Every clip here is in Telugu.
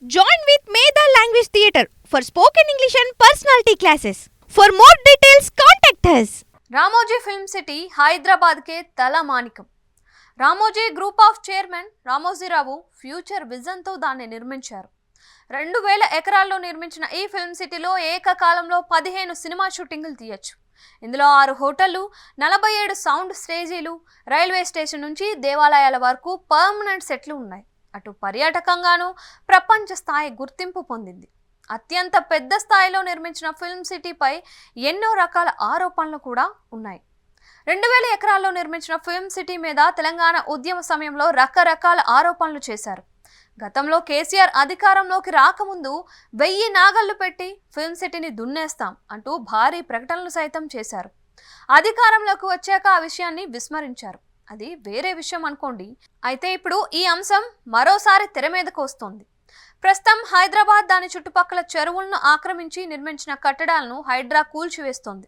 Join with Medha Language Theatre for spoken English and personality classes. For more details, contact us. Ramoji film city హైదరాబాద్కే తలమానికం. Ramoji group of chairman Ramoji Rao future విజన్తో దాన్ని నిర్మించారు. 2000 ఎకరాల్లో నిర్మించిన ఈ ఫిల్మ్ సిటీలో ఏకకాలంలో 15 సినిమా షూటింగులు తీయొచ్చు. ఇందులో 6 హోటళ్లు, 47 సౌండ్ స్టేజీలు, రైల్వే స్టేషన్ నుంచి దేవాలయాల వరకు పర్మనెంట్ సెట్లు ఉన్నాయి. అటు పర్యాటకంగానూ ప్రపంచ స్థాయి గుర్తింపు పొందింది. అత్యంత పెద్ద స్థాయిలో నిర్మించిన ఫిల్మ్ సిటీపై ఎన్నో రకాల ఆరోపణలు కూడా ఉన్నాయి. 2000 ఎకరాల్లో నిర్మించిన ఫిల్మ్ సిటీ మీద తెలంగాణ ఉద్యమ సమయంలో రకరకాల ఆరోపణలు చేశారు. గతంలో కేసీఆర్ అధికారంలోకి రాకముందు 1000 నాగళ్లు పెట్టి ఫిల్మ్ సిటీని దున్నేస్తాం అంటూ భారీ ప్రకటనలు సైతం చేశారు. అధికారంలోకి వచ్చాక ఆ విషయాన్ని విస్మరించారు. అది వేరే విషయం అనుకోండి. అయితే ఇప్పుడు ఈ అంశం మరోసారి తెర మీదకు వస్తోంది. ప్రస్తుతం హైదరాబాద్ దాని చుట్టుపక్కల చెరువులను ఆక్రమించి నిర్మించిన కట్టడాలను హైడ్రా కూల్చివేస్తోంది.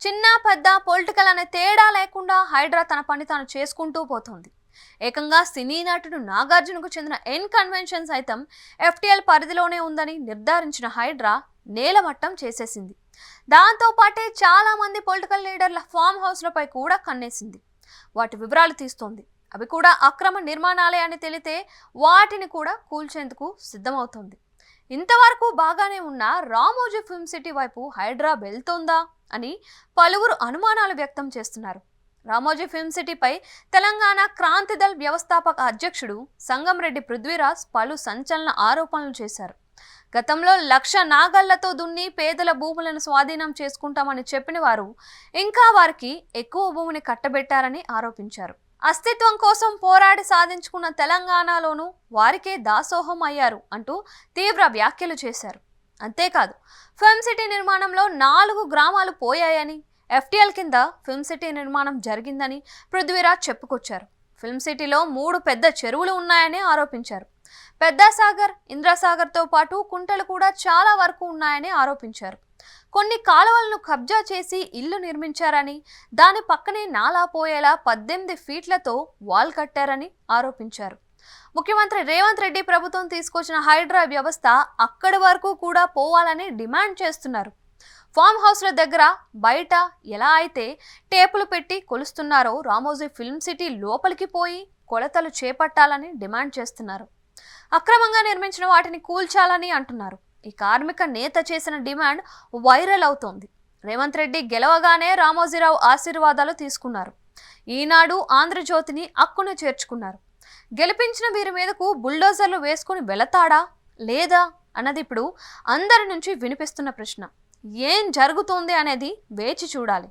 చిన్న పెద్ద పొలిటికల్ అనే తేడా లేకుండా హైడ్రా తన పని తాను చేసుకుంటూ పోతోంది. ఏకంగా సినీ నటుడు నాగార్జునకు చెందిన ఎన్ కన్వెన్షన్ సైతం FTL పరిధిలోనే ఉందని నిర్ధారించిన హైడ్రా నేలమట్టం చేసేసింది. దాంతో పాటే చాలా మంది పొలిటికల్ లీడర్ల ఫామ్ హౌస్లపై కూడా కన్నేసింది. వాటి వివరాలు తీస్తోంది. అవి కూడా అక్రమ నిర్మాణాలే అని తెలితే వాటిని కూడా కూల్చేందుకు సిద్ధమవుతోంది. ఇంతవరకు బాగానే ఉన్న రామోజీ ఫిల్మ్ సిటీ వైపు హైడ్రా వెళ్తోందా అని పలువురు అనుమానాలు వ్యక్తం చేస్తున్నారు. రామోజీ ఫిల్మ్ సిటీపై తెలంగాణ క్రాంతిదళ్ వ్యవస్థాపక అధ్యక్షుడు సంగంరెడ్డి పృథ్వీరాజ్ పలు సంచలన ఆరోపణలు చేశారు. గతంలో 1,00,000 నాగళ్లతో దున్ని పేదల భూములను స్వాధీనం చేసుకుంటామని చెప్పిన వారు ఇంకా వారికి ఎక్కువ భూమిని కట్టబెట్టారని ఆరోపించారు. అస్తిత్వం కోసం పోరాడి సాధించుకున్న తెలంగాణలోనూ వారికే దాసోహం అయ్యారు అంటూ తీవ్ర వ్యాఖ్యలు చేశారు. అంతేకాదు, ఫిల్మ్ సిటీ నిర్మాణంలో 4 గ్రామాలు పోయాయని, FTL కింద ఫిల్మ్ సిటీ నిర్మాణం జరిగిందని పృథ్వీరాజ్ చెప్పుకొచ్చారు. ఫిల్మ్ సిటీలో 3 పెద్ద చెరువులు ఉన్నాయని ఆరోపించారు. పెద్దాసాగర్, ఇంద్రసాగర్తో పాటు కుంటలు కూడా చాలా వరకు ఉన్నాయని ఆరోపించారు. కొన్ని కాలువలను కబ్జా చేసి ఇల్లు నిర్మించారని, దాని పక్కనే నాలా పోయేలా 18 ఫీట్లతో వాల్ కట్టారని ఆరోపించారు. ముఖ్యమంత్రి రేవంత్ రెడ్డి ప్రభుత్వం తీసుకొచ్చిన హైడ్రా వ్యవస్థ అక్కడి వరకు కూడా పోవాలని డిమాండ్ చేస్తున్నారు. ఫామ్ హౌస్ల దగ్గర బయట ఎలా అయితే టేపులు పెట్టి కొలుస్తున్నారో రామోజీ ఫిల్మ్ సిటీ లోపలికి పోయి కొలతలు చేపట్టాలని డిమాండ్ చేస్తున్నారు. అక్రమంగా నిర్మించిన వాటిని కూల్చాలని అంటున్నారు. ఈ కార్మిక నేత చేసిన డిమాండ్ వైరల్ అవుతోంది. రేవంత్ రెడ్డి గెలవగానే రామోజీరావు ఆశీర్వాదాలు తీసుకున్నారు. ఈనాడు, ఆంధ్రజ్యోతిని అక్కున చేర్చుకున్నారు. గెలిపించిన వీరి మీదకు బుల్డోజర్లు వేసుకుని వెళతాడా లేదా అన్నది ఇప్పుడు అందరి నుంచి వినిపిస్తున్న ప్రశ్న. ఏం జరుగుతోంది అనేది వేచి చూడాలి.